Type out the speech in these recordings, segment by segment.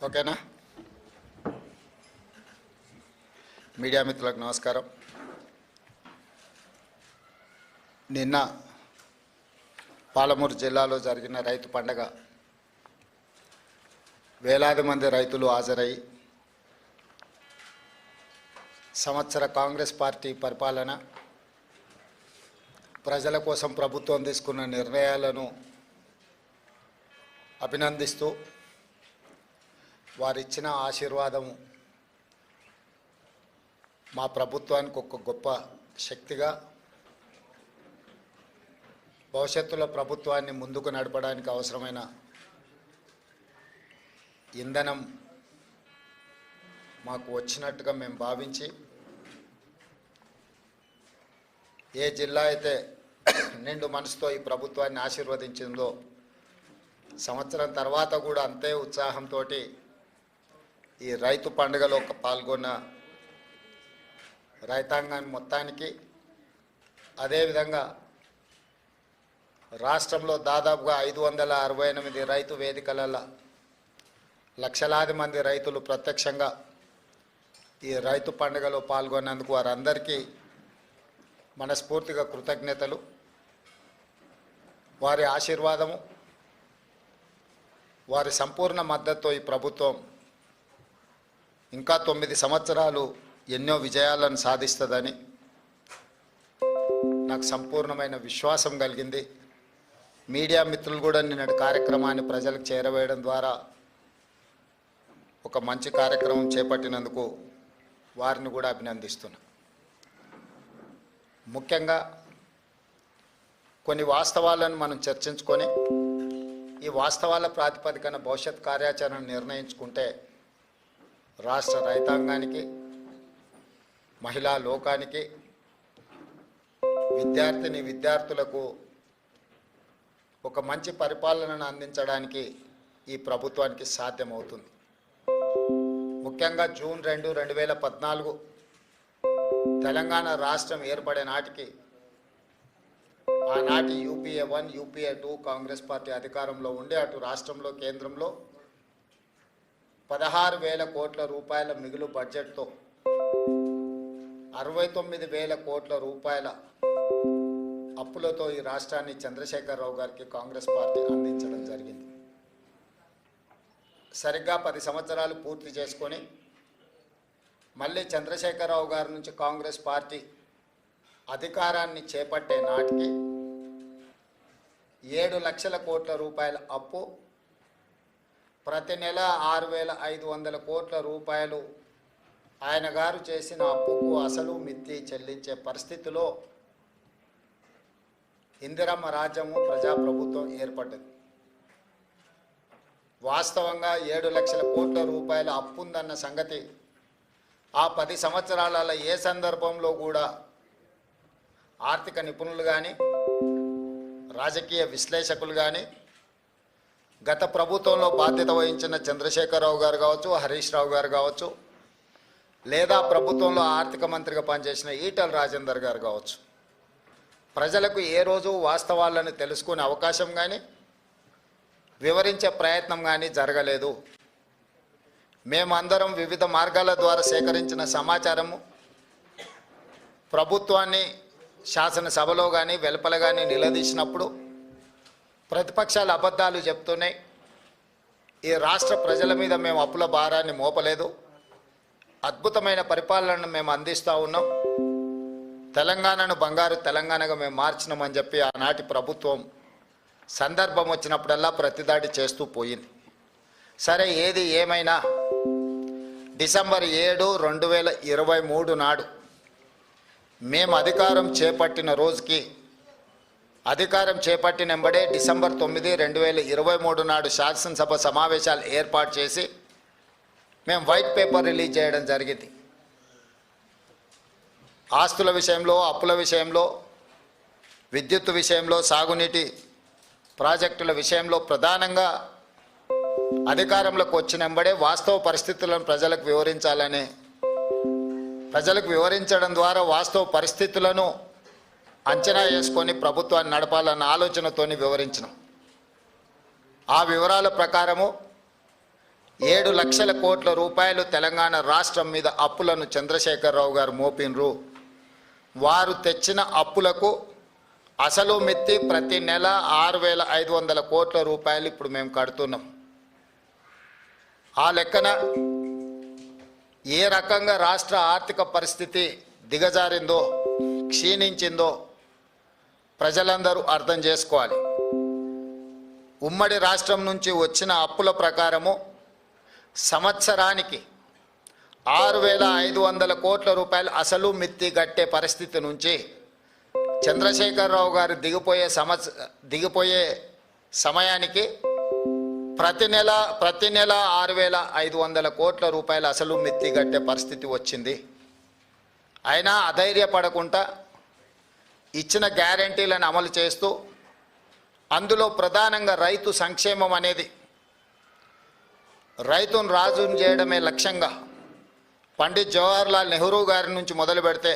ఓకేనా? మీడియా మిత్రులకు నమస్కారం. నిన్న పాలమూరు జిల్లాలో జరిగిన రైతు పండగ వేలాది మంది రైతులు హాజరై సంవత్సర కాంగ్రెస్ పార్టీ పరిపాలన, ప్రజల కోసం ప్రభుత్వం తీసుకున్న నిర్ణయాలను అభినందిస్తూ వారిచ్చిన ఆశీర్వాదము మా ప్రభుత్వానికి ఒక గొప్ప శక్తిగా, భవిష్యత్తులో ప్రభుత్వాన్ని ముందుకు నడపడానికి అవసరమైన ఇంధనం మాకు వచ్చినట్టుగా మేము భావించి, ఏ జిల్లా అయితే నిండు మనసుతో ఈ ప్రభుత్వాన్ని ఆశీర్వదించిందో సంవత్సరం తర్వాత కూడా అంతే ఉత్సాహంతో ఈ రైతు పండుగలో పాల్గొన్న రైతాంగాన్ని మొత్తానికి, అదేవిధంగా రాష్ట్రంలో దాదాపుగా 568 రైతు వేదికలలో లక్షలాది మంది రైతులు ప్రత్యక్షంగా ఈ రైతు పండుగలో పాల్గొన్నందుకు వారందరికీ మనస్ఫూర్తిగా కృతజ్ఞతలు. వారి ఆశీర్వాదము, వారి సంపూర్ణ మద్దతుతో ఈ ప్రభుత్వం ఇంకా 9 సంవత్సరాలు ఎన్నో విజయాలను సాధిస్తుందని నాకు సంపూర్ణమైన విశ్వాసం కలిగింది. మీడియా మిత్రులు కూడా నిన్నటి కార్యక్రమాన్ని ప్రజలకు చేరవేయడం ద్వారా ఒక మంచి కార్యక్రమం చేపట్టినందుకు వారిని కూడా అభినందిస్తున్నా. ముఖ్యంగా కొన్ని వాస్తవాలను మనం చర్చించుకొని ఈ వాస్తవాల ప్రాతిపదికన భవిష్యత్ కార్యాచరణ నిర్ణయించుకుంటే రాష్ట్ర రైతాంగానికి, మహిళా లోకానికి, విద్యార్థులకు ఒక మంచి పరిపాలనను అందించడానికి ఈ ప్రభుత్వానికి సాధ్యమవుతుంది. ముఖ్యంగా జూన్ 2, 2014 తెలంగాణ రాష్ట్రం ఏర్పడే నాటికి ఆనాటి యూపీఏ 1, యూపీఏ 2 కాంగ్రెస్ పార్టీ అధికారంలో ఉండి అటు రాష్ట్రంలో కేంద్రంలో 16,000 కోట్ల రూపాయల మిగులు బడ్జెట్తో 69,000 కోట్ల రూపాయల అప్పులతో ఈ రాష్ట్రాన్ని చంద్రశేఖరరావు గారికి కాంగ్రెస్ పార్టీ అందించడం జరిగింది. సరిగ్గా 10 సంవత్సరాలు పూర్తి చేసుకొని మళ్ళీ చంద్రశేఖరరావు గారి నుంచి కాంగ్రెస్ పార్టీ అధికారాన్ని చేపట్టే నాటికి 7 లక్షల కోట్ల రూపాయల అప్పు, ప్రతి నెల 6,500 కోట్ల రూపాయలు ఆయన గారు చేసిన అప్పుకు అసలు మిత్తి చెల్లించే పరిస్థితిలో ఇందిరమ్మ రాజ్యము, ప్రజాప్రభుత్వం ఏర్పడ్డది. వాస్తవంగా 7 లక్షల కోట్ల రూపాయల అప్పు ఉందన్న సంగతి ఆ 10 సంవత్సరాలలో ఏ సందర్భంలో కూడా ఆర్థిక నిపుణులు కానీ, రాజకీయ విశ్లేషకులు కానీ, గత ప్రభుత్వంలో బాధ్యత వహించిన చంద్రశేఖరరావు గారు కావచ్చు, హరీష్ రావు గారు కావచ్చు, లేదా ప్రభుత్వంలో ఆర్థిక మంత్రిగా పనిచేసిన ఈటల రాజేందర్ గారు కావచ్చు, ప్రజలకు ఏ రోజు వాస్తవాలను తెలుసుకునే అవకాశం కానీ, వివరించే ప్రయత్నం కానీ జరగలేదు. మేమందరం వివిధ మార్గాల ద్వారా సేకరించిన సమాచారము ప్రభుత్వాన్ని శాసనసభలో కానీ వెలుపల కానీ నిలదీసినప్పుడు ప్రతిపక్షాలు అబద్ధాలు చెప్తున్నాయి. ఈ రాష్ట్ర ప్రజల మీద మేము అప్పుల భారాన్ని మోపలేదు, అద్భుతమైన పరిపాలనను మేము అందిస్తూ ఉన్నాం, తెలంగాణను బంగారు తెలంగాణగా మేము మార్చినామని చెప్పి ఆనాటి ప్రభుత్వం సందర్భం వచ్చినప్పుడల్లా ప్రతిదాడి చేస్తూ పోయింది. సరే, ఏది ఏమైనా డిసెంబర్ 7, 2023 నాడు మేము అధికారం చేపట్టిన రోజుకి, అధికారం చేపట్టినెంబడే డిసెంబర్ 9, 2023 నాడు శాసనసభ సమావేశాలు ఏర్పాటు చేసి మేము వైట్ పేపర్ రిలీజ్ చేయడం జరిగింది. ఆస్తుల విషయంలో, అప్పుల విషయంలో, విద్యుత్ విషయంలో, సాగునీటి ప్రాజెక్టుల విషయంలో ప్రధానంగా అధికారంలోకి వచ్చినెంబడే వాస్తవ పరిస్థితులను ప్రజలకు వివరించడం ద్వారా వాస్తవ పరిస్థితులను అంచనా వేసుకొని ప్రభుత్వాన్ని నడపాలన్న ఆలోచనతోని వివరించినాం. ఆ వివరాల ప్రకారము 7 లక్షల కోట్ల రూపాయలు తెలంగాణ రాష్ట్రం మీద అప్పులను చంద్రశేఖరరావు గారు మోపినరు. వారు తెచ్చిన అప్పులకు అసలు మిత్తి ప్రతి నెల 6,500 కోట్ల రూపాయలు ఇప్పుడు మేము కడుతున్నాం. ఆ లెక్కన ఏ రకంగా రాష్ట్ర ఆర్థిక పరిస్థితి దిగజారిందో, క్షీణించిందో ప్రజలందరూ అర్థం చేసుకోవాలి. ఉమ్మడి రాష్ట్రం నుంచి వచ్చిన అప్పుల ప్రకారము సంవత్సరానికి 6,500 కోట్ల రూపాయలు అసలు మిత్తి గట్టే పరిస్థితి నుంచి చంద్రశేఖరరావు గారు దిగిపోయే సమయానికి ప్రతి నెల 6,500 కోట్ల రూపాయలు అసలు మిత్తి గట్టే పరిస్థితి వచ్చింది. అయినా అధైర్యపడకుండా ఇచ్చిన గ్యారంటీలను అమలు చేస్తూ, అందులో ప్రధానంగా రైతు సంక్షేమం అనేది, రైతును రాజును చేయడమే లక్ష్యంగా పండిత్ జవహర్లాల్ నెహ్రూ గారి నుంచి మొదలు పెడితే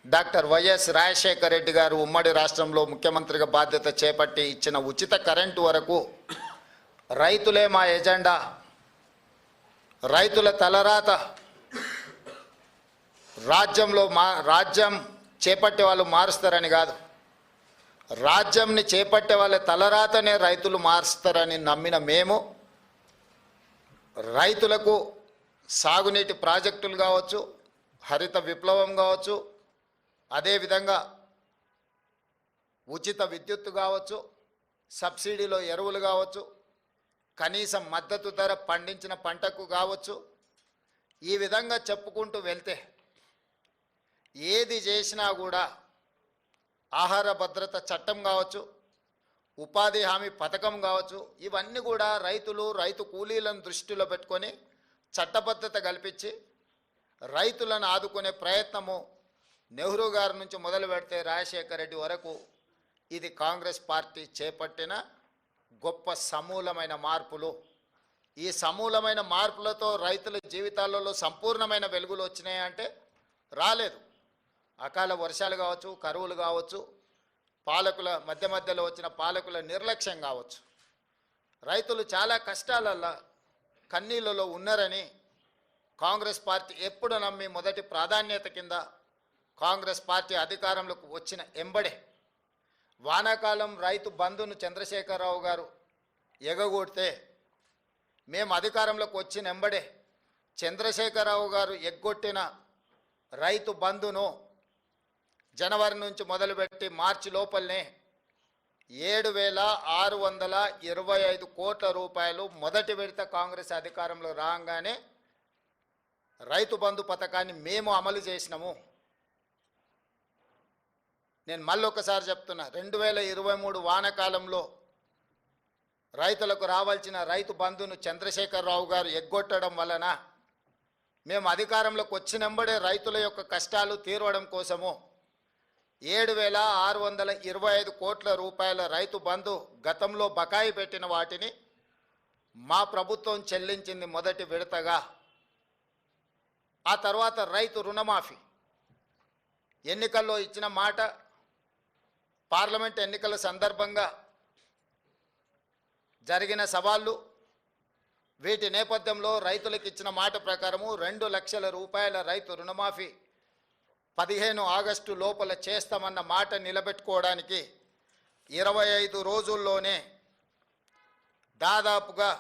డాక్టర్ వైఎస్ రాజశేఖర రెడ్డి గారు ఉమ్మడి రాష్ట్రంలో ముఖ్యమంత్రిగా బాధ్యత చేపట్టి ఇచ్చిన ఉచిత కరెంటు వరకు రైతులే మా ఎజెండా, రైతుల తలరాత రాజ్యం చేపట్టే వాళ్ళు మారుస్తారని కాదు, రాజ్యంని చేపట్టే వాళ్ళ తలరాతనే రైతులు మారుస్తారని నమ్మిన మేము రైతులకు సాగునీటి ప్రాజెక్టులు కావచ్చు, హరిత విప్లవం కావచ్చు, అదేవిధంగా ఉచిత విద్యుత్తు కావచ్చు, సబ్సిడీలో ఎరువులు కావచ్చు, కనీసం మద్దతు ధర పండించిన పంటకు కావచ్చు, ఈ విధంగా చెప్పుకుంటూ వెళ్తే ఏది చేసినా కూడా ఆహార భద్రత చట్టం కావచ్చు, ఉపాధి హామీ పథకం కావచ్చు, ఇవన్నీ కూడా రైతు కూలీలను దృష్టిలో పెట్టుకొని చట్టబద్ధత కల్పించి రైతులను ఆదుకునే ప్రయత్నము నెహ్రూ గారి నుంచి మొదలు పెడితే రాజశేఖర రెడ్డి వరకు ఇది కాంగ్రెస్ పార్టీ చేపట్టిన గొప్ప సమూలమైన మార్పులు. ఈ సమూలమైన మార్పులతో రైతుల జీవితాలలో సంపూర్ణమైన వెలుగులు వచ్చినాయంటే రాలేదు. అకాల వర్షాలు కావచ్చు, కరువులు కావచ్చు, పాలకుల మధ్యలో వచ్చిన పాలకుల నిర్లక్ష్యం కావచ్చు, రైతులు చాలా కష్టాలలో కన్నీళ్ళలో ఉన్నారని కాంగ్రెస్ పార్టీ ఎప్పుడు నమ్మి మొదటి ప్రాధాన్యత కింద కాంగ్రెస్ పార్టీ అధికారంలోకి వచ్చిన ఎంబడే వానాకాలం రైతు బంధును చంద్రశేఖరరావు గారు ఎగగొడితే మేము అధికారంలోకి వచ్చిన ఎంబడే చంద్రశేఖరరావు గారు ఎగ్గొట్టిన రైతు బంధును జనవరి నుంచి మొదలుపెట్టి మార్చి లోపలనే 7,625 కోట్ల రూపాయలు మొదటి విడత కాంగ్రెస్ అధికారంలో రాగానే రైతు బంధు పథకాన్ని మేము అమలు చేసినాము. నేను మళ్ళొకసారి చెప్తున్నా, 2023 వానాకాలంలో రైతులకు రావాల్సిన రైతు బంధును చంద్రశేఖరరావు గారు ఎగ్గొట్టడం వలన మేము అధికారంలోకి వచ్చినంబడే రైతుల యొక్క కష్టాలు తీరవడం కోసము 7,625 కోట్ల రూపాయల రైతు బంధు గతంలో బకాయి పెట్టిన వాటిని మా ప్రభుత్వం చెల్లించింది మొదటి విడతగా. ఆ తర్వాత రైతు రుణమాఫీ ఎన్నికల్లో ఇచ్చిన మాట, పార్లమెంట్ ఎన్నికల సందర్భంగా జరిగిన సవాళ్ళు, వీటి నేపథ్యంలో రైతులకు ఇచ్చిన మాట ప్రకారము 2 లక్షల రూపాయల రైతు రుణమాఫీ 15 ఆగస్టు లోపల చేస్తామన్న మాట నిలబెట్టుకోవడానికి 25 రోజుల్లోనే దాదాపుగా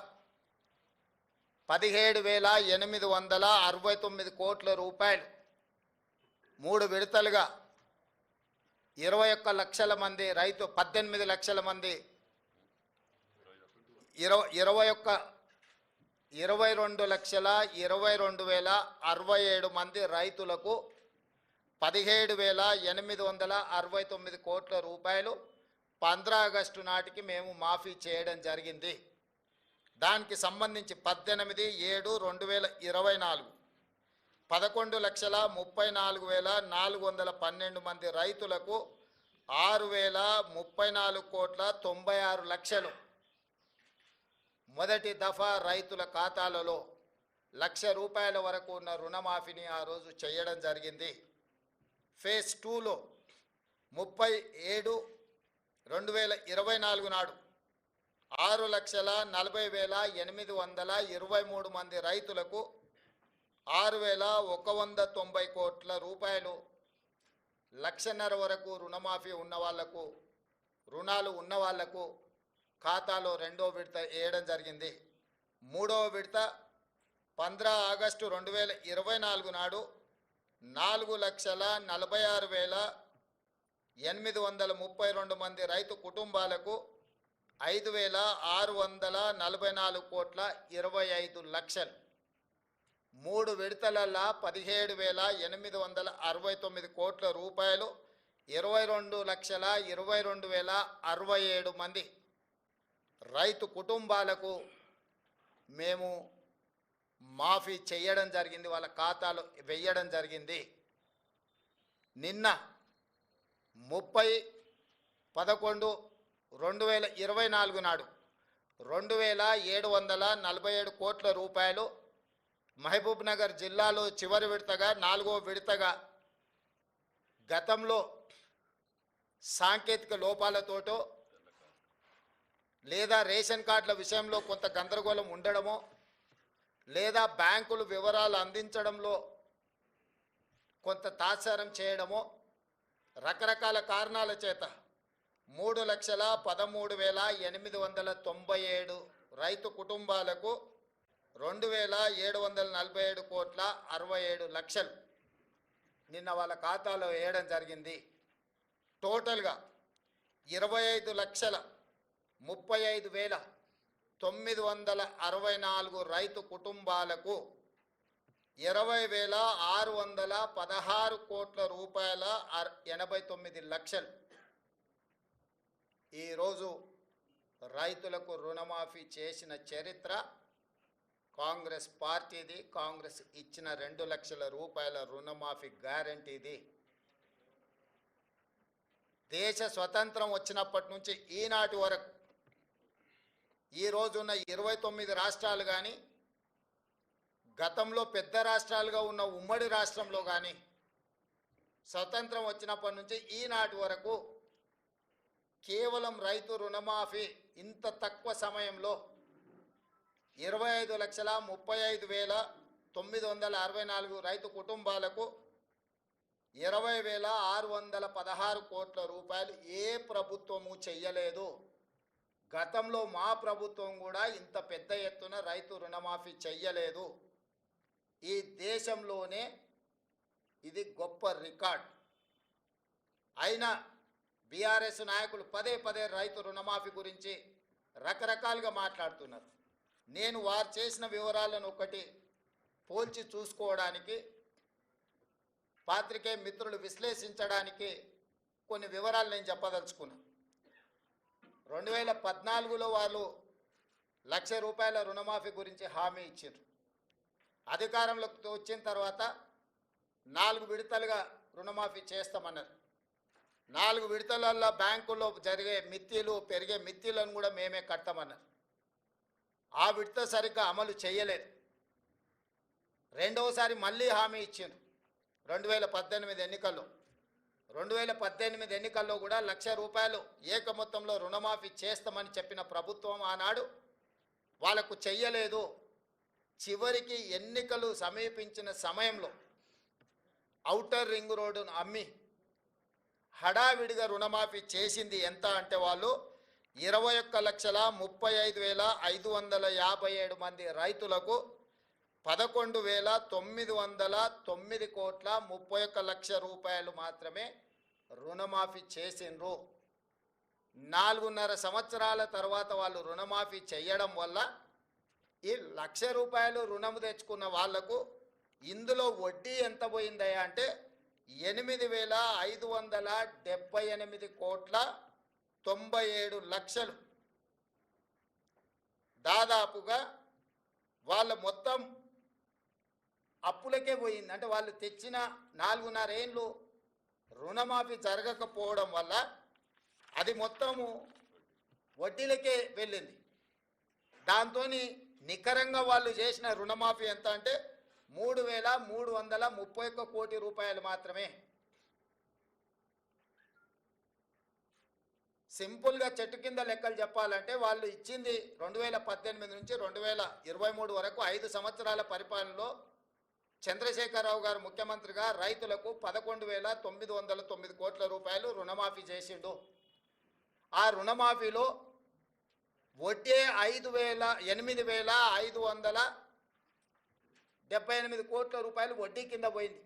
17,869 కోట్ల రూపాయలు 3 విడతలుగా 21 లక్షల మంది 18 లక్షల మంది 22,22,067 మంది రైతులకు 17,869 కోట్ల రూపాయలు 15 ఆగస్టు నాటికి మేము మాఫీ చేయడం జరిగింది. దానికి సంబంధించి 18/7/2024 11,34,412 మంది రైతులకు 6,034 కోట్ల 96 లక్షలు మొదటి దఫా రైతుల ఖాతాలలో ₹1,00,000 వరకు ఉన్న రుణమాఫీని ఆ రోజు చేయడం జరిగింది. ఫేజ్ 2లో 30/7/2024 నాడు 6,40,823 మంది రైతులకు 6,190 కోట్ల రూపాయలు, 1,50,000 వరకు రుణమాఫీ ఉన్న వాళ్లకు, రుణాలు ఉన్న వాళ్లకు ఖాతాలో రెండో విడత వేయడం జరిగింది. మూడవ విడత 15 ఆగస్టు 2024 నాడు 4,46,832 మంది రైతు కుటుంబాలకు 5,644 కోట్ల 25 లక్షలు. మూడు విడతలల్లా 17,869 కోట్ల రూపాయలు, 22,22,067 మంది రైతు కుటుంబాలకు మేము మాఫీ చేయడం జరిగింది, వాళ్ళ ఖాతాలో వేయడం జరిగింది. నిన్న 30/11/2024 నాడు 2,747 కోట్ల రూపాయలు మహబూబ్ నగర్ జిల్లాలో చివరి విడతగా, 4వ విడతగా గతంలో సాంకేతిక లోపాలతోటో లేదా రేషన్ కార్డుల విషయంలో కొంత గందరగోళం ఉండడమో లేదా బ్యాంకులు వివరాలు అందించడంలో కొంత తాత్సారం చేయడమో రకరకాల కారణాల చేత 3,13,897 రైతు కుటుంబాలకు 2,747 కోట్ల 67 లక్షలు నిన్న వాళ్ళ ఖాతాలో వేయడం జరిగింది. టోటల్గా 25,35,964 రైతు కుటుంబాలకు 20,616 కోట్ల రూపాయల 89 లక్షలు ఈరోజు రైతులకు రుణమాఫీ చేసిన చరిత్ర కాంగ్రెస్ పార్టీది. కాంగ్రెస్ ఇచ్చిన 2 లక్షల రూపాయల రుణమాఫీ గ్యారంటీది. దేశ స్వతంత్రం వచ్చినప్పటి నుంచి ఈనాటి వరకు ఈ రోజున్న 29 రాష్ట్రాలు కానీ, గతంలో పెద్ద రాష్ట్రాలుగా ఉన్న ఉమ్మడి రాష్ట్రంలో కానీ స్వతంత్రం వచ్చినప్పటి నుంచి ఈనాటి వరకు కేవలం రైతు రుణమాఫీ ఇంత తక్కువ సమయంలో 25,35,964 రైతు కుటుంబాలకు 20,616 కోట్ల రూపాయలు ఏ ప్రభుత్వము చెయ్యలేదు. గతంలో మా ప్రభుత్వం కూడా ఇంత పెద్ద ఎత్తున రైతు రుణమాఫీ చెయ్యలేదు. ఈ దేశంలోనే ఇది గొప్ప రికార్డ్. అయినా బీఆర్ఎస్ నాయకులు పదే పదే రైతు రుణమాఫీ గురించి రకరకాలుగా మాట్లాడుతున్నారు. నేను వారు చేసిన వివరాలను ఒకటి పోల్చి చూసుకోవడానికి, పాత్రికేయ మిత్రులు విశ్లేషించడానికి కొన్ని వివరాలు నేను చెప్పదలుచుకున్నాను. 2014లో వాళ్ళు 1,00,000 రూపాయల రుణమాఫీ గురించి హామీ ఇచ్చారు. అధికారంలోకి వచ్చిన తర్వాత 4 విడతలుగా రుణమాఫీ చేస్తామన్నారు. 4 విడతలలో బ్యాంకుల్లో జరిగే మిత్తిలు, పెరిగే మిత్తిలను కూడా మేమే కడతామన్నారు. ఆ విడత సరిగ్గా అమలు చేయలేదు. రెండవసారి మళ్ళీ హామీ ఇచ్చిండ్రు 2018 ఎన్నికల్లో. 2018 ఎన్నికల్లో కూడా 1,00,000 రూపాయలు ఏక మొత్తంలో రుణమాఫీ చేస్తామని చెప్పిన ప్రభుత్వం ఆనాడు వాళ్లకు చెయ్యలేదు. చివరికి ఎన్నికలు సమీపించిన సమయంలో ఔటర్ రింగ్ రోడ్డును అమ్మి హడావిడిగా రుణమాఫీ చేసింది. ఎంత అంటే వాళ్ళు 21,35,557 మంది రైతులకు 11,909 కోట్ల 31 లక్షల రూపాయలు మాత్రమే రుణమాఫీ చేసిండ్రు. 4.5 సంవత్సరాల తర్వాత వాళ్ళు రుణమాఫీ చేయడం వల్ల ఈ 1,00,000 రూపాయలు రుణము తెచ్చుకున్న వాళ్లకు ఇందులో వడ్డీ ఎంత పోయిందయ్యా అంటే 8,578 కోట్ల 97 లక్షలు. దాదాపుగా వాళ్ళ మొత్తం అప్పులకే పోయింది. అంటే వాళ్ళు తెచ్చిన 4.5 ఏళ్ళు రుణమాఫీ జరగకపోవడం వల్ల అది మొత్తము వడ్డీలకే వెళ్ళింది. దాంతో నికరంగా వాళ్ళు చేసిన రుణమాఫీ ఎంత అంటే 3,331 కోటి రూపాయలు మాత్రమే. సింపుల్గా చెట్టు కింద లెక్కలు చెప్పాలంటే వాళ్ళు ఇచ్చింది 2018 నుంచి 2023 వరకు 5 సంవత్సరాల పరిపాలనలో చంద్రశేఖరరావు గారు ముఖ్యమంత్రిగా రైతులకు 11,909 కోట్ల రూపాయలు రుణమాఫీ చేసిండు. ఆ రుణమాఫీలో వడ్డీ 8,578 కోట్ల రూపాయలు వడ్డీ కింద పోయింది.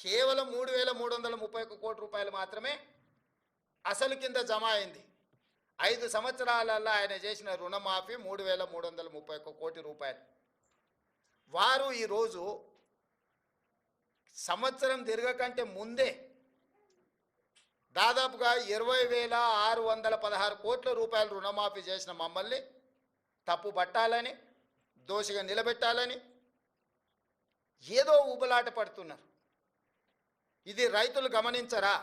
కేవలం 3,331 కోట్ల రూపాయలు మాత్రమే అసలు కింద జమ అయింది. 5 సంవత్సరాలలో ఆయన చేసిన రుణమాఫీ 3,331 కోటి రూపాయలు. వారు ఈరోజు సంవత్సరం తిరగకంటే ముందే దాదాపుగా 20,616 కోట్ల రూపాయలు రుణమాఫీ చేసిన మమ్మల్ని తప్పు పట్టాలని, దోషిగా నిలబెట్టాలని ఏదో ఊబలాట పడుతున్నారు. ఇది రైతులు గమనించరా?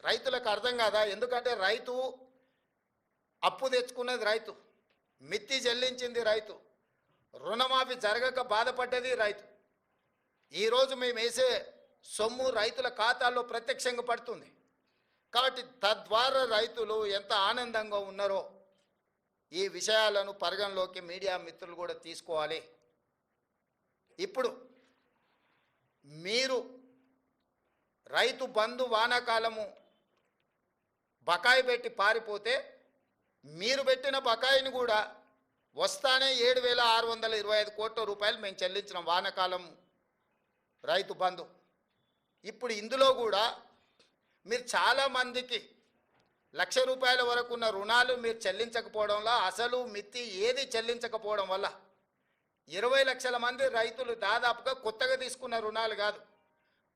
రైతులకు అర్థం కాదా? ఎందుకంటే రైతు అప్పు తెచ్చుకున్నది, రైతు మిత్తి చెల్లించింది, రైతు రుణమాఫీ జరగక బాధపడ్డది రైతు. ఈరోజు మేము వేసే సొమ్ము రైతుల ఖాతాల్లో ప్రత్యక్షంగా పడుతుంది. కాబట్టి తద్వారా రైతులు ఎంత ఆనందంగా ఉన్నారో ఈ విషయాలను పరిగణలోకి మీడియా మిత్రులు కూడా తీసుకోవాలి. ఇప్పుడు మీరు రైతు బంధు వానాకాలము బకాయి పెట్టి పారిపోతే మీరు పెట్టిన బకాయిని కూడా వస్తానే 7,625 కోట్ల రూపాయలు మేము చెల్లించిన వానాకాలం రైతు బంధు. ఇప్పుడు ఇందులో కూడా మీరు చాలామందికి ₹1,00,000 వరకు ఉన్న రుణాలు మీరు చెల్లించకపోవడంలో, అసలు మిత్తి ఏది చెల్లించకపోవడం వల్ల 20 లక్షల మంది రైతులు దాదాపుగా కొత్తగా తీసుకున్న రుణాలు కాదు,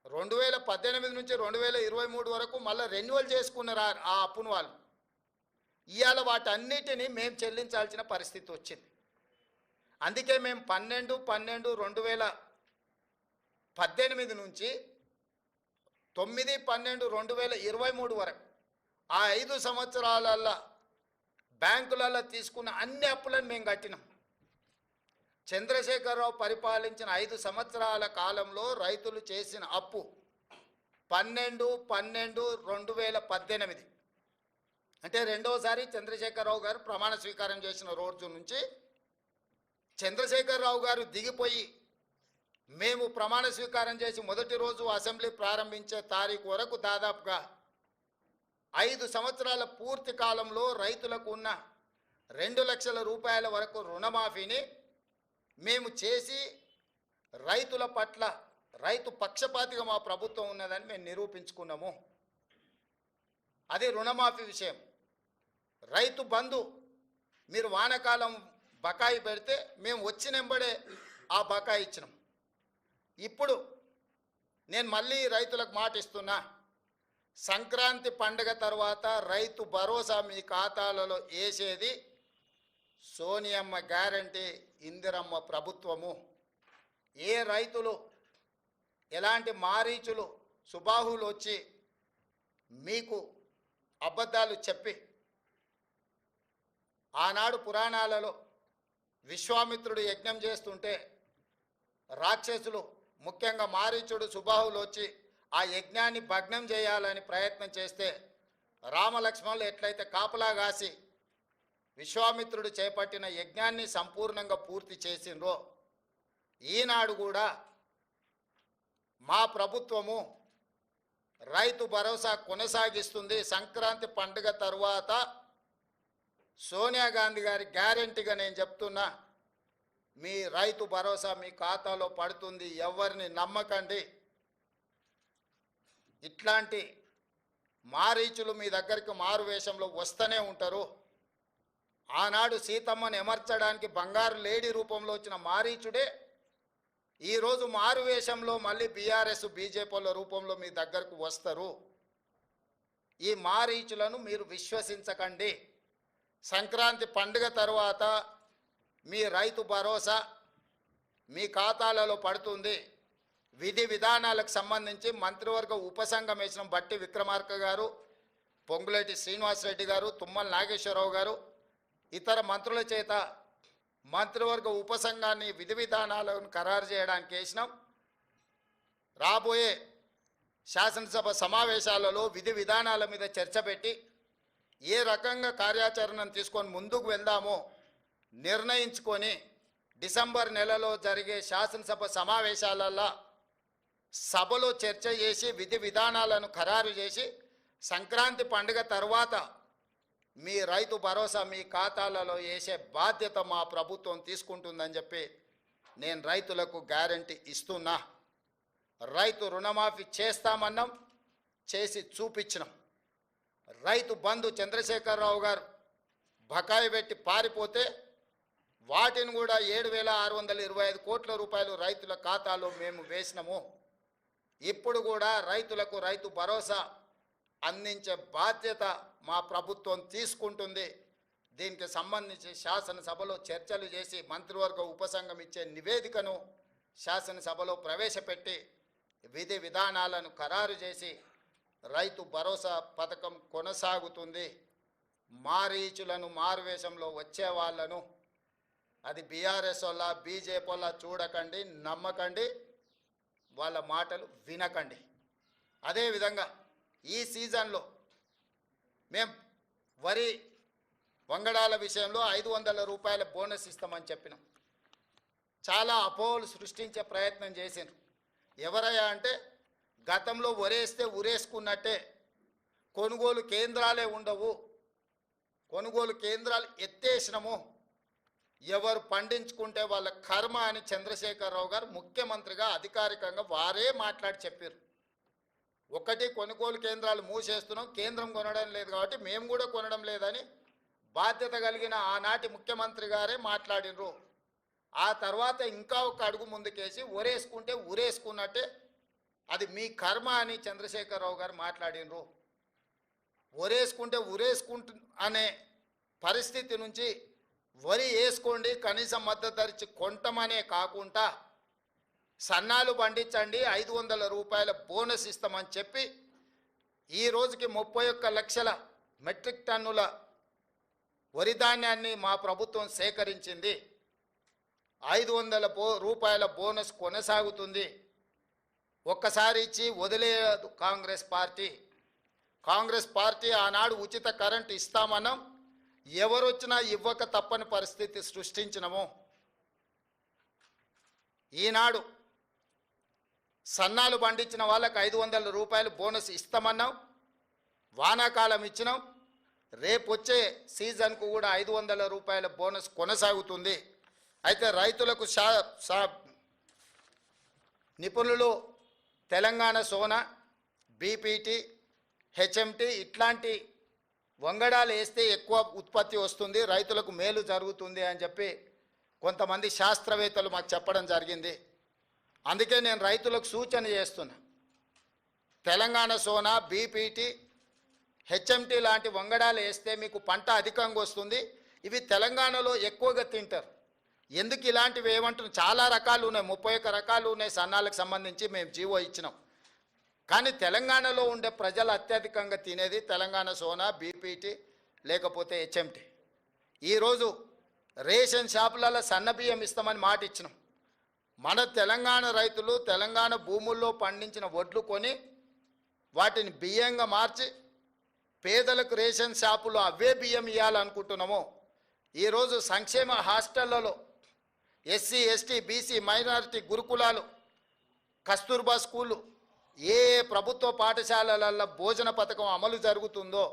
2018 నుంచి 2023 వరకు మళ్ళీ రెన్యువల్ చేసుకున్నారు ఆ అప్పును వాళ్ళు. ఇవాళ వాటన్నిటినీ మేము చెల్లించాల్సిన పరిస్థితి వచ్చింది. అందుకే మేము 12/12/2018 నుంచి 9/12/2023 వరకు ఆ 5 సంవత్సరాలలో బ్యాంకులలో తీసుకున్న అన్ని అప్పులను మేము కట్టినాం. చంద్రశేఖరరావు పరిపాలించిన 5 సంవత్సరాల కాలంలో రైతులు చేసిన అప్పు 12/12/2018 అంటే రెండోసారి చంద్రశేఖరరావు గారు ప్రమాణ స్వీకారం చేసిన రోజు నుంచి చంద్రశేఖరరావు గారు దిగిపోయి మేము ప్రమాణ స్వీకారం చేసి మొదటి రోజు అసెంబ్లీ ప్రారంభించే తారీఖు వరకు దాదాపుగా 5 సంవత్సరాల పూర్తి కాలంలో రైతులకు ఉన్న 2 లక్షల రూపాయల వరకు రుణమాఫీని మేము చేసి రైతుల పట్ల రైతు పక్షపాతిగా మా ప్రభుత్వం ఉన్నదని మేము నిరూపించుకున్నాము. అది రుణమాఫీ విషయం. రైతు బంధు మీరు వానాకాలం బకాయి పెడితే మేము వచ్చినెంబడే ఆ బకాయి ఇచ్చినాం. ఇప్పుడు నేను మళ్ళీ రైతులకు మాట ఇస్తున్నా, సంక్రాంతి పండుగ తర్వాత రైతు భరోసా మీ ఖాతాలలో వేసేది సోనియమ్మ గ్యారంటీ, ఇందిరమ్మ ప్రభుత్వము. ఏ రైతులు ఎలాంటి మారీచులు సుబాహులు వచ్చి మీకు అబద్ధాలు చెప్పి ఆనాడు పురాణాలలో విశ్వామిత్రుడు యజ్ఞం చేస్తుంటే రాక్షసులు ముఖ్యంగా మారీచుడు సుబాహులు వచ్చి ఆ యజ్ఞాన్ని భగ్నం చేయాలని ప్రయత్నం చేస్తే రామలక్ష్మణులు ఎట్లయితే కాపలా కాసి విశ్వామిత్రుడు చేపట్టిన యజ్ఞాన్ని సంపూర్ణంగా పూర్తి చేసిండ్రో ఈనాడు కూడా మా ప్రభుత్వము రైతు భరోసా కొనసాగిస్తుంది. సంక్రాంతి పండుగ తర్వాత సోనియా గాంధీ గారి గ్యారెంటీగా నేను చెప్తున్నా, మీ రైతు భరోసా మీ ఖాతాలో పడుతుంది. ఎవరిని నమ్మకండి. ఇట్లాంటి మారీచులు మీ దగ్గరికి మారు వేషంలో వస్తూనే ఉంటారు. ఆనాడు సీతమ్మను ఎమర్చడానికి బంగారు లేడీ రూపంలో వచ్చిన మారీచుడే ఈరోజు మారు వేషంలో మళ్ళీ బీఆర్ఎస్ బీజేపీల రూపంలో మీ దగ్గరకు వస్తారు. ఈ మారీచులను మీరు విశ్వసించకండి. సంక్రాంతి పండుగ తర్వాత మీ రైతు భరోసా మీ ఖాతాలలో పడుతుంది. విధి విధానాలకు సంబంధించి మంత్రివర్గ ఉపసంఘం వేసిన బట్టి విక్రమార్క గారు, పొంగులేటి శ్రీనివాసరెడ్డి గారు, తుమ్మల నాగేశ్వరరావు గారు, ఇతర మంత్రుల చేత మంత్రివర్గ ఉపసంఘాన్ని విధి విధానాలను ఖరారు చేయడానికి వేసినాం. రాబోయే శాసనసభ సమావేశాలలో విధి విధానాల మీద చర్చ పెట్టి ఏ రకంగా కార్యాచరణను తీసుకొని ముందుకు వెళ్దామో నిర్ణయించుకొని డిసెంబర్ నెలలో జరిగే శాసనసభ సమావేశాలలో సభలో చర్చ చేసి విధి విధానాలను ఖరారు చేసి సంక్రాంతి పండుగ తర్వాత మీ రైతు భరోసా మీ ఖాతాలలో వేసే బాధ్యత మా ప్రభుత్వం తీసుకుంటుందని చెప్పి నేను రైతులకు గ్యారంటీ ఇస్తున్నా. రైతు రుణమాఫీ చేస్తామన్నాం, చేసి చూపించినాం. రైతు బంధు చంద్రశేఖరరావు గారు బకాయి పెట్టి పారిపోతే వాటిని కూడా 7,625 కోట్ల రూపాయలు రైతుల ఖాతాలో మేము వేసినాము. ఇప్పుడు కూడా రైతులకు రైతు భరోసా అందించే బాధ్యత మా ప్రభుత్వం తీసుకుంటుంది. దీనికి సంబంధించి శాసనసభలో చర్చలు చేసి మంత్రివర్గ ఉపసంఘం ఇచ్చే నివేదికను శాసనసభలో ప్రవేశపెట్టి విధి విధానాలను ఖరారు చేసి రైతు భరోసా పథకం కొనసాగుతుంది. మారీచులను మారువేషంలో వచ్చే వాళ్ళను అది బీఆర్ఎస్ వల్ల బీజేపీ వల్ల చూడకండి, నమ్మకండి, వాళ్ళ మాటలు వినకండి. అదేవిధంగా ఈ సీజన్లో మేము వరి వంగడాల విషయంలో 500 రూపాయల బోనస్ ఇస్తామని చెప్పినాం. చాలా అపోహలు సృష్టించే ప్రయత్నం చేసిండ్రు. ఎవరయ్యా అంటే గతంలో వరేస్తే ఉరేసుకున్నట్టే కొనుగోలు కేంద్రాలే ఉండవు, కొనుగోలు కేంద్రాలు ఎత్తేసినాము, ఎవరు పండించుకుంటే వాళ్ళ కర్మ అని చంద్రశేఖరరావు గారు ముఖ్యమంత్రిగా అధికారికంగా వారే మాట్లాడి చెప్పారు. ఒకటి కొనుగోలు కేంద్రాలు మూసేస్తున్నాం, కేంద్రం కొనడం లేదు కాబట్టి మేము కూడా కొనడం లేదని బాధ్యత కలిగిన ఆనాటి ముఖ్యమంత్రి గారే మాట్లాడినరు. ఆ తర్వాత ఇంకా ఒక అడుగు ముందుకేసి ఊరేసుకుంటే ఊరేసుకున్నట్టే అది మీ కర్మ అని చంద్రశేఖరరావు గారు మాట్లాడినరు. ఊరేసుకుంటే ఊరేసుకుంటు అనే పరిస్థితి నుంచి వరి వేసుకోండి, కనీసం మద్దతు ధర ఇచ్చి కొంటమనే కాకుండా సన్నాలు పండించండి, 500 రూపాయల బోనస్ ఇస్తామని చెప్పి ఈ రోజుకి 31 లక్షల మెట్రిక్ టన్నుల వరి ధాన్యాన్ని మా ప్రభుత్వం సేకరించింది. 500 రూపాయల బోనస్ కొనసాగుతుంది. ఒక్కసారి ఇచ్చి వదిలేయదు కాంగ్రెస్ పార్టీ. కాంగ్రెస్ పార్టీ ఆనాడు ఉచిత కరెంటు ఇస్తామన్నాం, ఎవరొచ్చినా ఇవ్వక తప్పని పరిస్థితి సృష్టించినము. ఈనాడు సన్నాలు పండించిన వాళ్ళకి 500 రూపాయలు బోనస్ ఇస్తామన్నాం, వానాకాలం ఇచ్చినాం. రేపు వచ్చే సీజన్కు కూడా 500 రూపాయల బోనస్ కొనసాగుతుంది. అయితే రైతులకు నిపుణులు తెలంగాణ సోనా, బీపీటీ, హెచ్ఎంటీ ఇట్లాంటి వంగడాలు వేస్తే ఎక్కువ ఉత్పత్తి వస్తుంది, రైతులకు మేలు జరుగుతుంది అని చెప్పి కొంతమంది శాస్త్రవేత్తలు మాకు చెప్పడం జరిగింది. అందుకే నేను రైతులకు సూచన చేస్తున్నా, తెలంగాణ సోనా, బీపీటీ, హెచ్ఎంటీ లాంటి వంగడాలు వేస్తే మీకు పంట అధికంగా వస్తుంది. ఇవి తెలంగాణలో ఎక్కువగా తింటారు. ఎందుకు ఇలాంటివి ఏమంటున్నాం, చాలా రకాలు ఉన్నాయి, 31 రకాలు ఉన్నాయి సన్నాలకు సంబంధించి మేము జీవో ఇచ్చినాం. కానీ తెలంగాణలో ఉండే ప్రజలు అత్యధికంగా తినేది తెలంగాణ సోనా, బీపీటీ లేకపోతే హెచ్ఎంటీ. ఈరోజు రేషన్ షాపులలో సన్న బియ్యం ఇస్తామని మాట ఇచ్చినాం. మన తెలంగాణ రైతులు తెలంగాణ భూముల్లో పండించిన వడ్లు కొని వాటిని బియ్యంగా మార్చి పేదలకు రేషన్ షాపులో అవే బియ్యం ఇవ్వాలనుకుంటున్నాము. ఈరోజు సంక్షేమ హాస్టళ్లలో ఎస్సీ, ఎస్టీ, బీసీ, మైనారిటీ గురుకులాలు, కస్తూర్బా స్కూళ్ళు, ఏ ప్రభుత్వ పాఠశాలలలో భోజన పథకం అమలు జరుగుతుందో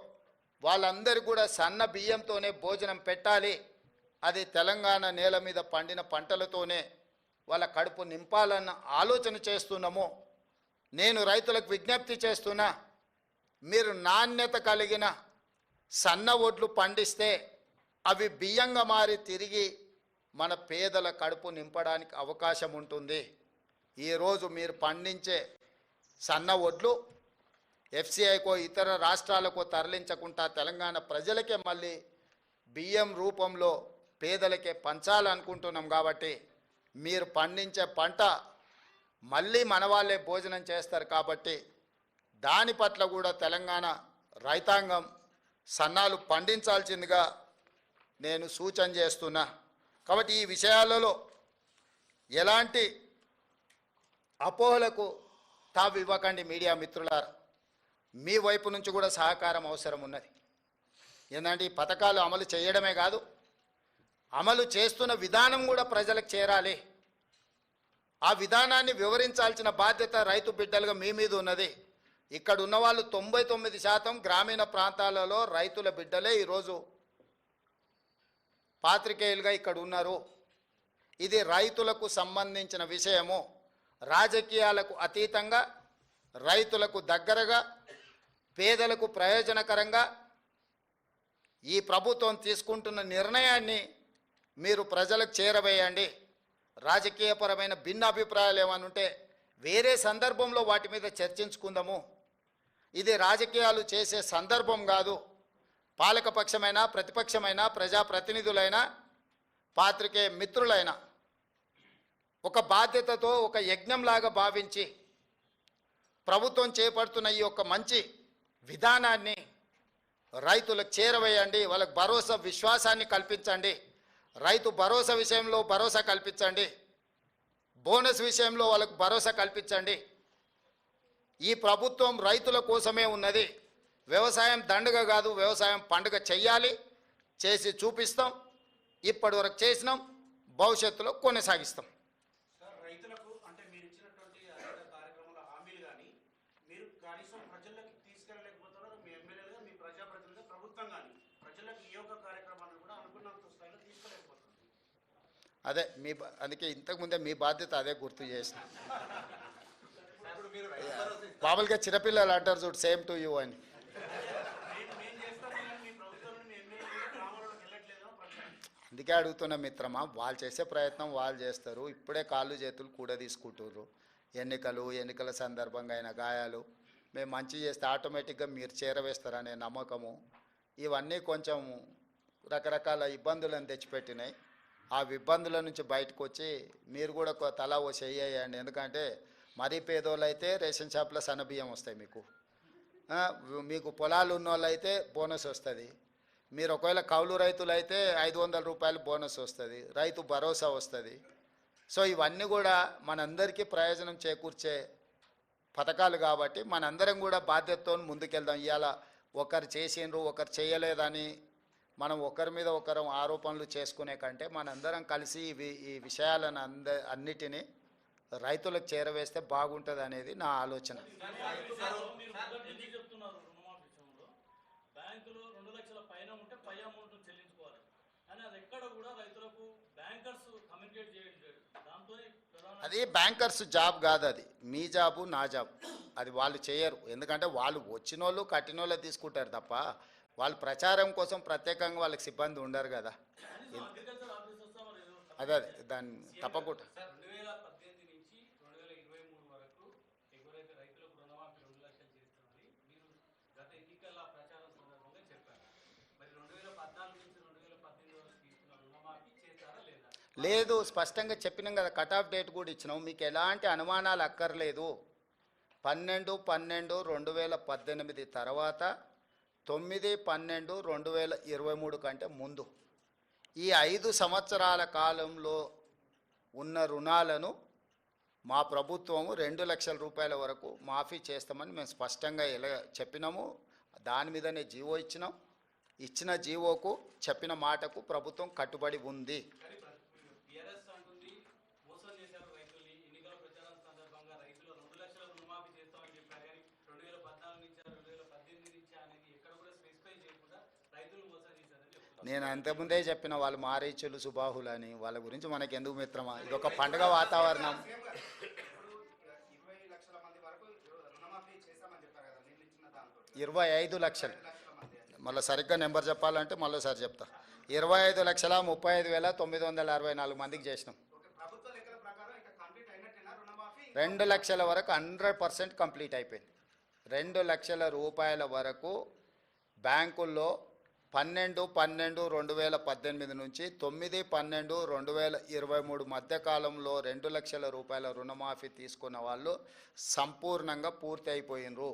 వాళ్ళందరూ కూడా సన్న బియ్యంతోనే భోజనం పెట్టాలి. అది తెలంగాణ నేల మీద పండిన పంటలతోనే వాళ్ళ కడుపు నింపాలన్న ఆలోచన చేస్తున్నాము. నేను రైతులకు విజ్ఞప్తి చేస్తున్నా, మీరు నాణ్యత కలిగిన సన్న వడ్లు పండిస్తే అవి బియ్యంగా మారి తిరిగి మన పేదల కడుపు నింపడానికి అవకాశం ఉంటుంది. ఈరోజు మీరు పండించే సన్న వడ్లు ఎఫ్సిఐకో ఇతర రాష్ట్రాలకో తరలించకుండా తెలంగాణ ప్రజలకే మళ్ళీ బియ్యం రూపంలో పేదలకే పంచాలనుకుంటున్నాం. కాబట్టి మీరు పండించే పంట మళ్ళీ మన వాళ్ళే భోజనం చేస్తారు. కాబట్టి దాని పట్ల కూడా తెలంగాణ రైతాంగం సన్నాలు పండించాల్సిందిగా నేను సూచన చేస్తున్నా. కాబట్టి ఈ విషయాలలో ఎలాంటి అపోహలకు తావు ఇవ్వకండి మీడియా మిత్రులారా. మీ వైపు నుంచి కూడా సహకారం అవసరం ఉన్నది. ఏంటంటే ఈ పథకాలు అమలు చేయడమే కాదు, అమలు చేస్తున్న విధానం కూడా ప్రజలకు చేరాలి. ఆ విధానాన్ని వివరించాల్సిన బాధ్యత రైతు బిడ్డలుగా మీ మీద ఉన్నది. ఇక్కడ ఉన్న వాళ్ళు 99% గ్రామీణ ప్రాంతాలలో రైతుల బిడ్డలే ఈరోజు పాత్రికేయులుగా ఇక్కడ ఉన్నారు. ఇది రైతులకు సంబంధించిన విషయము. రాజకీయాలకు అతీతంగా రైతులకు దగ్గరగా పేదలకు ప్రయోజనకరంగా ఈ ప్రభుత్వం తీసుకుంటున్న నిర్ణయాన్ని మీరు ప్రజలకు చేరవేయండి. రాజకీయపరమైన భిన్న అభిప్రాయాలు ఏమైనా ఉంటే వేరే సందర్భంలో వాటి మీద చర్చించుకుందాము. ఇది రాజకీయాలు చేసే సందర్భం కాదు. పాలకపక్షమైనా ప్రతిపక్షమైనా ప్రజాప్రతినిధులైనా పాత్రికేయ మిత్రులైనా ఒక బాధ్యతతో ఒక యజ్ఞంలాగా భావించి ప్రభుత్వం చేపడుతున్న ఈ యొక్క మంచి విధానాన్ని రైతులకు చేరవేయండి. వాళ్ళకు భరోసా విశ్వాసాన్ని కల్పించండి. రైతు భరోసా విషయంలో భరోసా కల్పించండి. బోనస్ విషయంలో వాళ్ళకు భరోసా కల్పించండి. ఈ ప్రభుత్వం రైతుల కోసమే ఉన్నది. వ్యవసాయం దండగ కాదు, వ్యవసాయం పండుగ చెయ్యాలి. చేసి చూపిస్తాం. ఇప్పటి వరకు చేసినాం, భవిష్యత్తులో కొనసాగిస్తాం. రైతులకు అంటే మీరు ఇచ్చినటువంటి కార్యక్రమాల హామీలు కానీ మీరు కనీసం ప్రజల్లోకి తీసుకెళ్ళలేకపోతున్నారు. మీ ఎమ్మెల్యేలుగా, మీ ప్రజాప్రతినిధిగా, ప్రభుత్వం కానీ ప్రజలకు ఈ యొక్క కార్యక్రమాలను కూడా అనుకున్నంత స్థాయిలో తీసుకెళ్ళలేకపోతుంది. అదే అందుకే ఇంతకుముందే మీ బాధ్యత అదే గుర్తు చేసిన. మామూలుగా చిన్నపిల్లలు అంటారు చూడు, సేమ్ టు యూ అని. అందుకే అడుగుతున్న మిత్రమా, వాళ్ళు చేసే ప్రయత్నం వాళ్ళు చేస్తారు. ఇప్పుడే కాళ్ళు చేతులు కూడా తీసుకుంటుర్రు. ఎన్నికల సందర్భంగా అయిన గాయాలు మేము మంచి చేస్తే ఆటోమేటిక్గా మీరు చేరవేస్తారనే నమ్మకము, ఇవన్నీ కొంచెం రకరకాల ఇబ్బందులను తెచ్చిపెట్టినాయి. ఆ ఇబ్బందుల నుంచి బయటకు వచ్చి మీరు కూడా తలా ఓ చెయ్యండి. ఎందుకంటే మరీ పేదోళ్ళు అయితే రేషన్ షాప్లో సన్నబియ్యం వస్తాయి. మీకు పొలాలు ఉన్న వాళ్ళు అయితే బోనస్ వస్తుంది. మీరు ఒకవేళ కౌలు రైతులు అయితే 500 రూపాయలు బోనస్ వస్తుంది. రైతు భరోసా వస్తుంది. సో ఇవన్నీ కూడా మనందరికీ ప్రయోజనం చేకూర్చే పథకాలు కాబట్టి మనందరం కూడా బాధ్యతతో ముందుకెళ్దాం. ఇవాళ ఒకరు చేసిండ్రు ఒకరు చేయలేదని మనం ఒకరి మీద ఒకరు ఆరోపణలు చేసుకునే కంటే మనందరం కలిసి ఈ విషయాలను అన్నిటినీ రైతులకు చేరవేస్తే బాగుంటుంది అనేది నా ఆలోచన. అది బ్యాంకర్స్ జాబ్ కాదు, అది మీ జాబు నా జాబ్. అది వాళ్ళు చేయరు. ఎందుకంటే వాళ్ళు వచ్చిన వాళ్ళు కట్టిన వాళ్ళే తీసుకుంటారు తప్ప వాళ్ళు ప్రచారం కోసం ప్రత్యేకంగా వాళ్ళకి సిబ్బంది ఉండరు కదా. అదే దాన్ని తప్పకుండా లేదు, స్పష్టంగా చెప్పినాం కదా. కట్ ఆఫ్ డేట్ కూడా ఇచ్చినాం. మీకు ఎలాంటి అనుమానాలు అక్కర్లేదు. 12/12/2018 తర్వాత 9/12/2023 కంటే ముందు ఈ 5 సంవత్సరాల కాలంలో ఉన్న రుణాలను మా ప్రభుత్వము 2 లక్షల రూపాయల వరకు మాఫీ చేస్తామని మేము స్పష్టంగా చెప్పినాము. దాని మీదనే జీవో ఇచ్చినాం. ఇచ్చిన జీవోకు చెప్పిన మాటకు ప్రభుత్వం కట్టుబడి ఉంది. నేను అంతకుముందే చెప్పిన వాళ్ళు మారీచులు సుబాహులు అని. వాళ్ళ గురించి మనకి ఎందుకు మిత్రమా? ఇది ఒక పండుగ వాతావరణం. 25 లక్షలు. మళ్ళీ సరిగ్గా నెంబర్ చెప్పాలంటే మళ్ళీసారి చెప్తా. 25,35,964 మందికి చేసినాం. 2 లక్షల వరకు 100% కంప్లీట్ అయిపోయింది. 2 లక్షల రూపాయల వరకు బ్యాంకుల్లో 12/12/2018 నుంచి 9/12/2023 మధ్యకాలంలో 2 లక్షల రూపాయల రుణమాఫీ తీసుకున్న వాళ్ళు సంపూర్ణంగా పూర్తి అయిపోయినరు.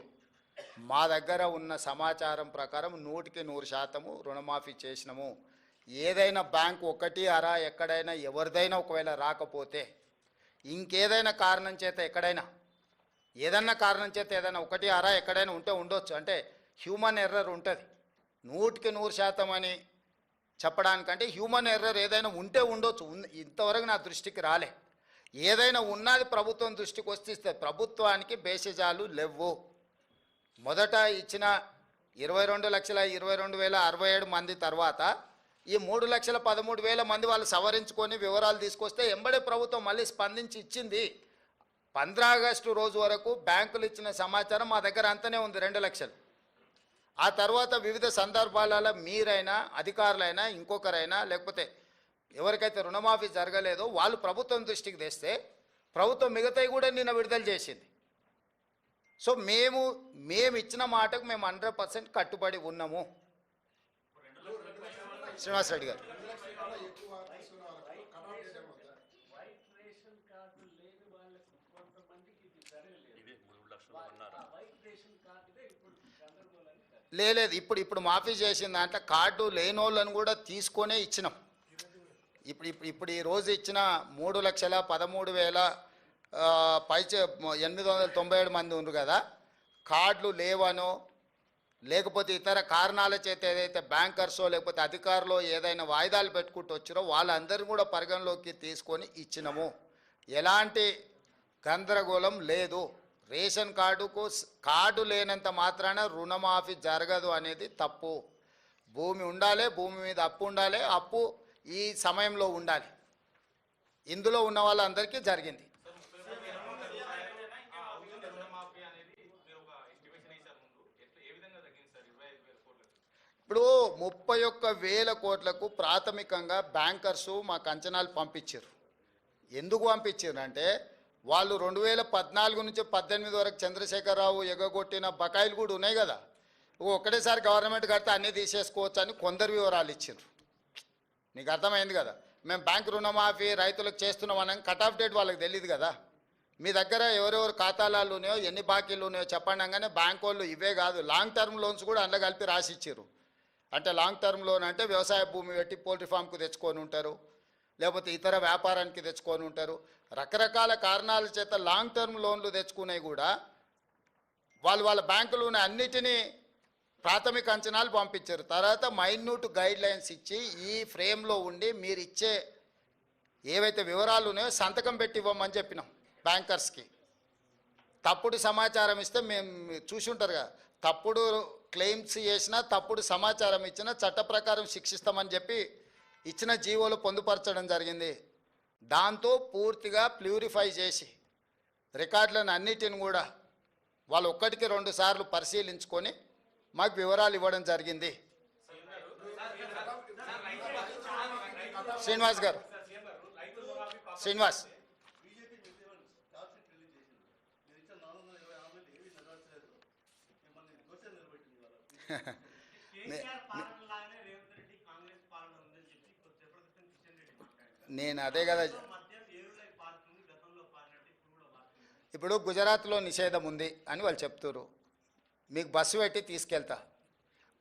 మా దగ్గర ఉన్న సమాచారం ప్రకారం 100% రుణమాఫీ చేసినాము. ఏదైనా బ్యాంకు ఒకటి అరా ఎక్కడైనా ఎవరిదైనా ఒకవేళ రాకపోతే ఇంకేదైనా కారణం చేత ఏదైనా కారణం చేత ఏదైనా ఒకటి అరా ఎక్కడైనా ఉంటే ఉండొచ్చు. అంటే హ్యూమన్ ఎర్రర్ ఉంటుంది. 100% అని చెప్పడానికంటే హ్యూమన్ ఎర్రర్ ఏదైనా ఉంటే ఉండొచ్చు. ఇంతవరకు నా దృష్టికి రాలే. ఏదైనా ఉన్నది ప్రభుత్వం దృష్టికి వస్తే ప్రభుత్వానికి బేసిజాలు లేవు. మొదట ఇచ్చిన 22,22,067 మంది తర్వాత ఈ 3,13,000 మంది వాళ్ళు సవరించుకొని వివరాలు తీసుకొస్తే ఎంబడే ప్రభుత్వం మళ్ళీ స్పందించి ఇచ్చింది. 15 ఆగస్టు రోజు వరకు బ్యాంకులు ఇచ్చిన సమాచారం మా దగ్గర అంతనే ఉంది, 2 లక్షలు. ఆ తర్వాత వివిధ సందర్భాలలో మీరైనా అధికారులైనా ఇంకొకరైనా లేకపోతే ఎవరికైతే రుణమాఫీ జరగలేదో వాళ్ళు ప్రభుత్వం దృష్టికి తెస్తే ప్రభుత్వం మిగతాయి కూడా నిన్న విడుదల చేసింది. సో మేము ఇచ్చిన మాటకు మేము 100% కట్టుబడి ఉన్నాము. శ్రీనివాస్ రెడ్డి గారు, లేదు ఇప్పుడు మాఫీ చేసిన దాంట్లో కార్డు లేని వాళ్ళని కూడా తీసుకొనే ఇచ్చినాం. ఇప్పుడు ఈ రోజు ఇచ్చిన 3,13,000 పైచే 897 మంది ఉన్నారు కదా, కార్డులు లేవనో లేకపోతే ఇతర కారణాల చేత ఏదైతే బ్యాంకర్సో లేకపోతే అధికారులు ఏదైనా వాయిదాలు పెట్టుకుంటూ వచ్చారో వాళ్ళందరినీ కూడా పరిగణలోకి తీసుకొని ఇచ్చినాము. ఎలాంటి గందరగోళం లేదు. రేషన్ కార్డు లేనంత మాత్రాన రుణమాఫీ జరగదు అనేది తప్పు. భూమి ఉండాలి, భూమి మీద అప్పు ఉండాలి, అప్పు ఈ సమయంలో ఉండాలి. ఇందులో ఉన్న వాళ్ళందరికీ జరిగింది. ఇప్పుడు 31,000 కోట్లకు ప్రాథమికంగా బ్యాంకర్సు మాకు అంచనాలు పంపించారు. ఎందుకు పంపించారు అంటే వాళ్ళు 2014 నుంచి 18 వరకు చంద్రశేఖరరావు ఎగగొట్టిన బకాయిలు కూడా ఉన్నాయి కదా, ఒకటేసారి గవర్నమెంట్ కడితే అన్నీ తీసేసుకోవచ్చు అని కొందరు వివరాలు ఇచ్చారు. నీకు అర్థమైంది కదా. మేము బ్యాంక్ రుణమాఫీ రైతులకు చేస్తున్నామని కట్ ఆఫ్ డేట్ వాళ్ళకి తెలియదు కదా. మీ దగ్గర ఎవరెవరు ఖాతాలు ఉన్నాయో ఎన్ని బాకీలు ఉన్నాయో చెప్పండి అనగానే బ్యాంక్ వాళ్ళు ఇవే కాదు లాంగ్ టర్మ్ లోన్స్ కూడా అందులో కలిపి రాసి ఇచ్చారు. అంటే లాంగ్ టర్మ్ లోన్ అంటే వ్యవసాయ భూమి పెట్టి పోల్ట్రీ ఫామ్కు తెచ్చుకొని ఉంటారు, లేకపోతే ఇతర వ్యాపారానికి తెచ్చుకొని ఉంటారు. రకరకాల కారణాల చేత లాంగ్ టర్మ్ లోన్లు తెచ్చుకునే కూడా వాళ్ళ బ్యాంకులోనే అన్నిటినీ ప్రాథమిక అంచనాలు పంపించారు. తర్వాత మైన్యూట్ గైడ్ లైన్స్ ఇచ్చి ఈ ఫ్రేమ్లో ఉండి మీరు ఇచ్చే ఏవైతే వివరాలు ఉన్నాయో సంతకం పెట్టి ఇవ్వమని చెప్పినాం బ్యాంకర్స్కి. తప్పుడు సమాచారం ఇస్తే మేము చూసి ఉంటారు కదా, తప్పుడు క్లెయిమ్స్ చేసినా తప్పుడు సమాచారం ఇచ్చినా చట్ట ప్రకారం శిక్షిస్తామని చెప్పి ఇచ్చిన జీవోలు పొందుపరచడం జరిగింది. దాంతో పూర్తిగా ప్యూరిఫై చేసి రికార్డులను అన్నిటిని కూడా వాళ్ళు 1-2 సార్లు పరిశీలించుకొని మాకు వివరాలు ఇవ్వడం జరిగింది. శ్రీనివాస్ గారు, శ్రీనివాస్ నేను అదే కదా. ఇప్పుడు గుజరాత్లో నిషేధం ఉంది అని వాళ్ళు చెప్తారు, మీకు బస్సు పెట్టి తీసుకెళ్తా.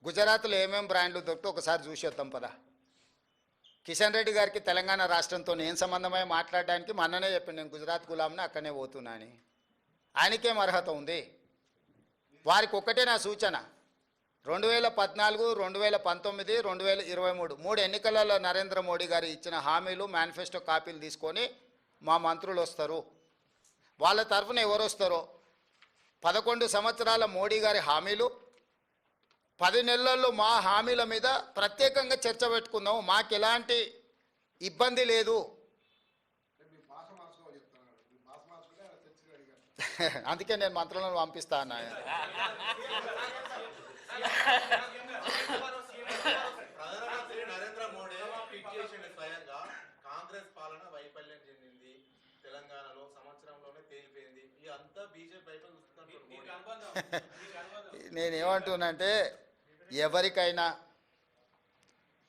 గుజరాత్లో ఏమేమి బ్రాండ్లు దొరికితే ఒకసారి చూసి వద్దాం పదా. కిషన్ రెడ్డి గారికి తెలంగాణ రాష్ట్రంతో ఏం సంబంధమై మాట్లాడడానికి మొన్ననే చెప్పండి, నేను గుజరాత్ గులాంని అక్కడనే పోతున్నా అని. ఆయనకేం అర్హత ఉంది? వారికి ఒక్కటే నా సూచన, 2014, 2019, 2023 3 ఎన్నికలలో నరేంద్ర మోడీ గారు ఇచ్చిన హామీలు మేనిఫెస్టో కాపీలు తీసుకొని మా మంత్రులు వస్తారు. వాళ్ళ తరఫున ఎవరు వస్తారో 11 సంవత్సరాల మోడీ గారి హామీలు 10 నెలల్లో మా హామీల మీద ప్రత్యేకంగా చర్చ పెట్టుకుందాం. మాకు ఎలాంటి ఇబ్బంది లేదు. అందుకే నేను మంత్రులను పంపిస్తా అన్నా. నరేంద్ర మోడీ ట్వీట్ చేసింది స్వయంగా, కాంగ్రెస్ పాలన వైఫల్యం చెందింది, తెలంగాణలో సంవత్సరంలోనే తేలిపోయింది, ఇదంతా బీజేపీ వైపు నేనేమంటున్నానంటే ఎవరికైనా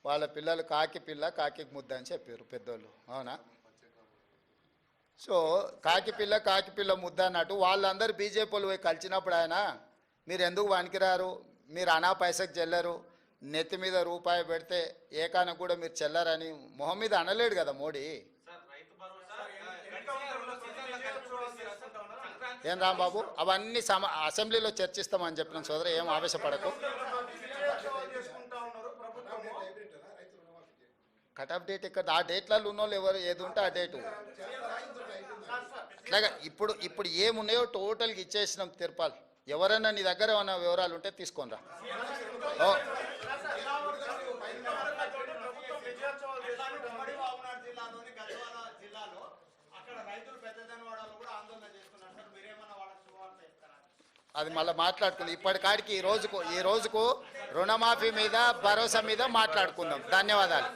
వాళ్ళ పిల్లలు కాకి పిల్ల కాకి ముద్ద అని చెప్పారు పెద్దోళ్ళు, అవునా? సో కాకి పిల్ల ముద్ద అన్నట్టు వాళ్ళందరూ బీజేపీ వాళ్ళు పోయి కలిసినప్పుడు ఆయన మీరు ఎందుకు వణికిరారు, మీరు అనా పైసకు చెల్లరు, నెత్తి మీద రూపాయి పెడితే ఏకానికి కూడా మీరు చెల్లరని మొహం మీద అనలేడు కదా మోడీ. ఏం రాంబాబు, అవన్నీ అసెంబ్లీలో చర్చిస్తామని చెప్పిన సోదరు, ఏం ఆవేశపడకు. కట్ ఆఫ్ డేట్ ఇక్కడ ఆ డేట్లలో ఉన్న వాళ్ళు ఎవరు ఏది ఉంటే ఆ డేటు ఇట్లాగా ఇప్పుడు ఏమున్నాయో టోటల్గా ఇచ్చేసినాం తిరుపాలి. ఎవరైనా నీ దగ్గర ఏమైనా వివరాలు ఉంటే తీసుకొనిరా. ఓ అది మళ్ళీ మాట్లాడుకుందాం. ఇప్పటికాడికి ఈ రోజుకు రుణమాఫీ మీద భరోసా మీద మాట్లాడుకుందాం. ధన్యవాదాలు.